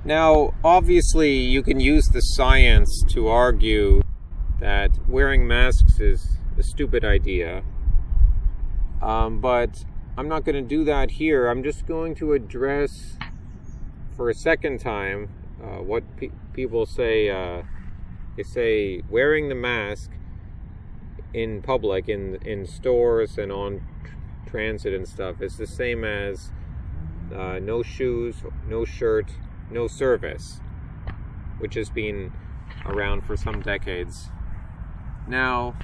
Now, obviously, you can use the science to argue that wearing masks is a stupid idea, but I'm not going to do that here. I'm just going to address, for a second time, what people say. They say wearing the mask in public, in stores and on transit and stuff, is the same as no shoes, no shirt, no service, which has been around for some decades. Now,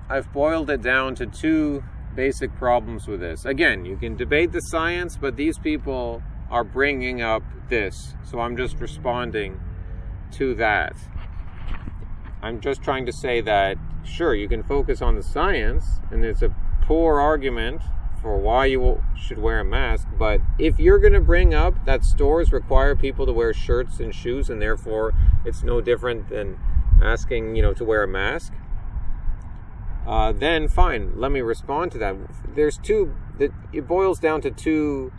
I've boiled it down to two basic problems with this. Again, you can debate the science, but these people are bringing up this, so I'm just responding to that. I'm just trying to say that, sure, you can focus on the science, and it's a poor argument for why you should wear a mask, but if you're going to bring up that stores require people to wear shirts and shoes, and therefore it's no different than asking, to wear a mask, then fine, let me respond to that. It boils down to two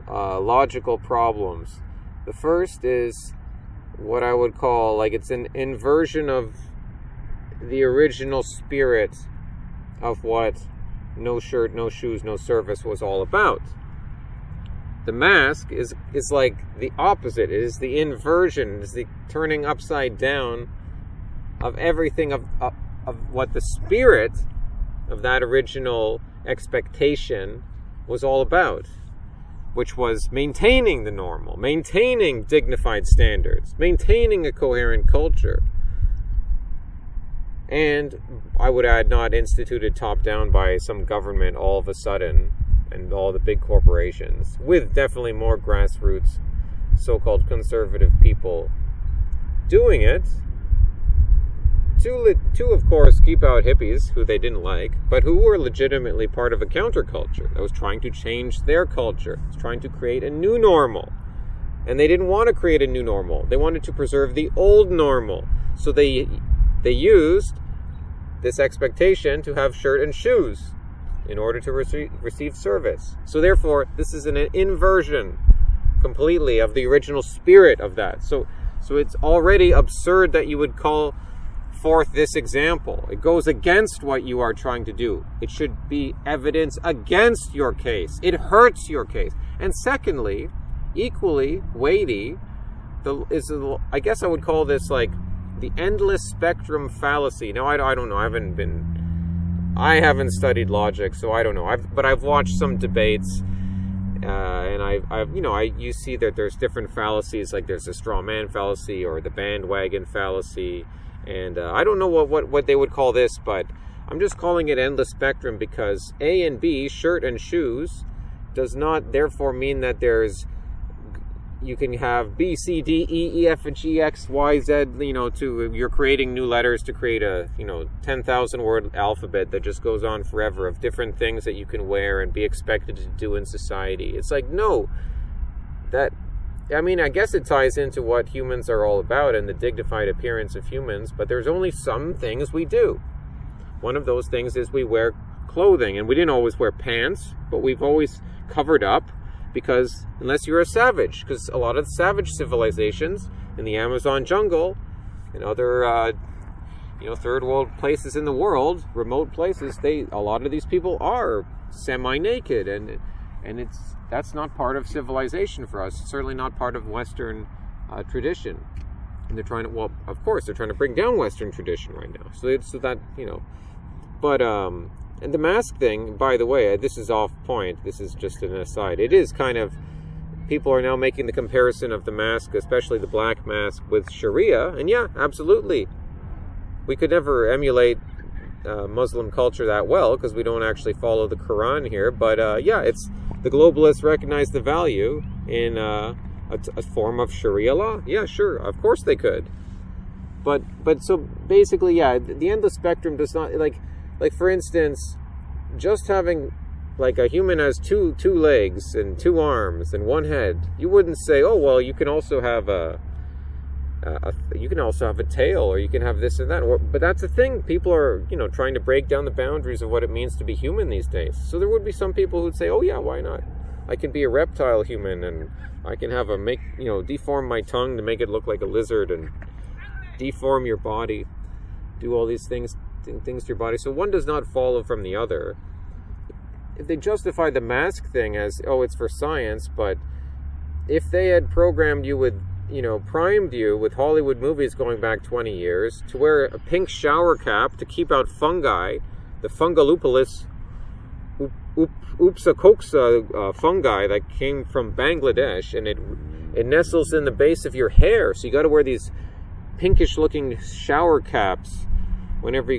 logical problems. The first is what I would call, it's an inversion of the original spirit of what no shirt, no shoes, no service was all about. The mask is like the opposite. It is the inversion. It is the turning upside down of everything of what the spirit of that original expectation was all about, which was maintaining the normal, maintaining dignified standards, maintaining a coherent culture. And I would add, not instituted top-down by some government all of a sudden and all the big corporations, with definitely more grassroots so-called conservative people doing it to of course, keep out hippies, who they didn't like, but who were legitimately part of a counterculture that was trying to change their culture, was trying to create a new normal. And they didn't want to create a new normal. They wanted to preserve the old normal. So they used this expectation to have shirt and shoes in order to receive service. So therefore, this is an inversion completely of the original spirit of that. So it's already absurd that you would call forth this example. It goes against what you are trying to do. It should be evidence against your case. It hurts your case. And secondly, equally weighty, I guess I would call this the endless spectrum fallacy. Now, I don't know. I haven't studied logic, so I don't know. But I've watched some debates, and you see that there's different fallacies. Like there's the straw man fallacy or the bandwagon fallacy, and I don't know what they would call this, but I'm just calling it endless spectrum because A and B, shirt and shoes, does not therefore mean that you can have B, C, D, E, F, and G, X, Y, Z, you're creating new letters to create a, 10,000 word alphabet that just goes on forever of different things that you can wear and be expected to do in society. It's no, I guess it ties into what humans are all about and the dignified appearance of humans, but there's only some things we do. One of those things is we wear clothing, and we didn't always wear pants, but we've always covered up. Because unless you're a savage, because a lot of the savage civilizations in the Amazon jungle and other, third world places in the world, remote places, a lot of these people are semi-naked, and that's not part of civilization for us. It's certainly not part of Western tradition. And they're trying to, of course, they're trying to bring down Western tradition right now. So that, but and the mask thing, by the way, this is off point. This is just an aside. It is kind of, people are now making the comparison of the mask, especially the black mask, with Sharia. And yeah, absolutely. We could never emulate Muslim culture that well because we don't actually follow the Quran here. But it's the globalists recognize the value in a form of Sharia law. Yeah, sure. Of course they could. But so basically, yeah, the endless spectrum does not, for instance, just having a human has two legs and two arms and one head, you wouldn't say, oh well, you can also have a tail, or you can have this and that. But that's the thing. People are trying to break down the boundaries of what it means to be human these days. So there would be some people who'd say, oh yeah, why not? I can be a reptile human, and I can have deform my tongue to make it look like a lizard, and deform your body, do all these things to your body. So one does not follow from the other. If they justify the mask thing as, oh, it's for science, but if they had programmed you with, primed you with Hollywood movies going back 20 years to wear a pink shower cap to keep out fungi, the Fungalopoulos Oopsacocsa fungi that came from Bangladesh, and it nestles in the base of your hair, so you got to wear these pinkish looking shower caps whenever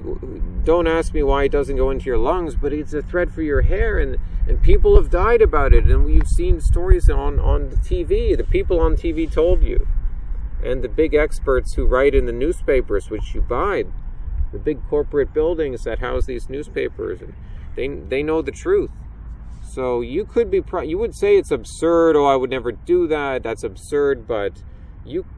don't ask me why it doesn't go into your lungs, but it's a threat for your hair, and people have died about it, and we've seen stories on the TV. The people on TV told you, and the big experts who write in the newspapers which you buy, the big corporate buildings that house these newspapers, and they know the truth. So you would say it's absurd. Oh, I would never do that. That's absurd. But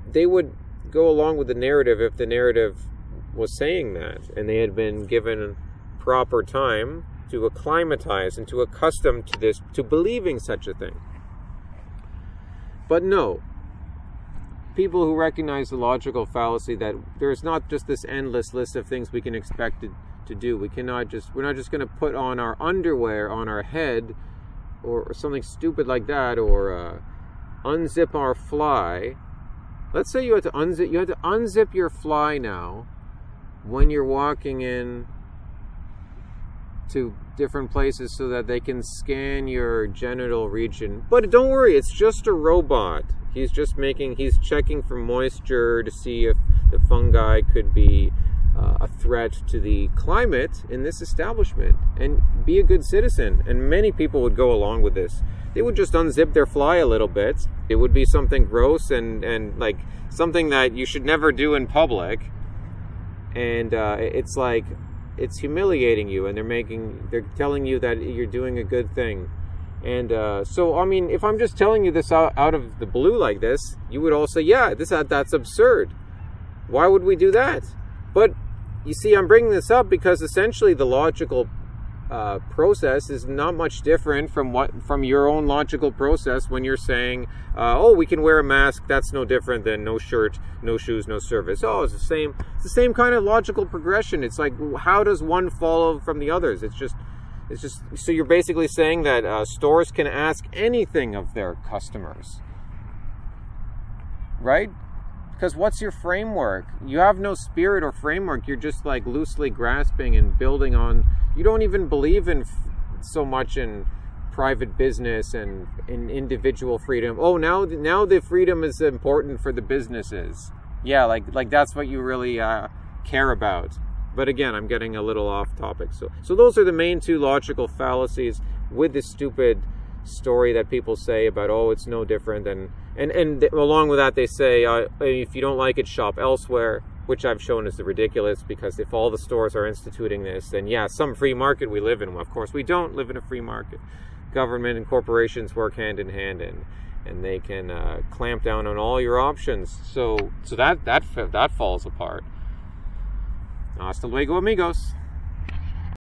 they would go along with the narrative if the narrative was saying that, and they had been given proper time to acclimatize and to accustom to this, to believing such a thing. But no, people who recognize the logical fallacy that there's not just this endless list of things we can expect to do. We're not just going to put on our underwear on our head or something stupid like that, or unzip our fly. Let's say you had to unzip your fly now when you're walking in to different places so that they can scan your genital region. But don't worry, it's just a robot. He's checking for moisture to see if the fungi could be a threat to the climate in this establishment, and be a good citizen. And many people would go along with this. They would just unzip their fly a little bit. It would be something gross and like something that you should never do in public. And it's humiliating you, and they're telling you that you're doing a good thing. And so, I mean, if I'm just telling you this out of the blue like this, you would all say, yeah, that's absurd. Why would we do that? But you see, I'm bringing this up because essentially the logical process is not much different from your own logical process when you're saying, oh, we can wear a mask. That's no different than no shirt, no shoes, no service. Oh, it's the same kind of logical progression. It's like, how does one follow from the others? It's just so you're basically saying that stores can ask anything of their customers, right? Because what's your framework? You have no spirit or framework. You're just like loosely grasping and building on. You don't even believe in so much in private business and in individual freedom. Oh, now the freedom is important for the businesses. Yeah, like that's what you really care about. But again, I'm getting a little off topic. So those are the main two logical fallacies with this stupid story that people say about, oh, it's no different, and along with that they say, if you don't like it, shop elsewhere, which I've shown is ridiculous, because if all the stores are instituting this, then yeah, some free market we live in. Well, of course we don't live in a free market. Government and corporations work hand in hand, and they can clamp down on all your options. So that falls apart. Hasta luego, amigos.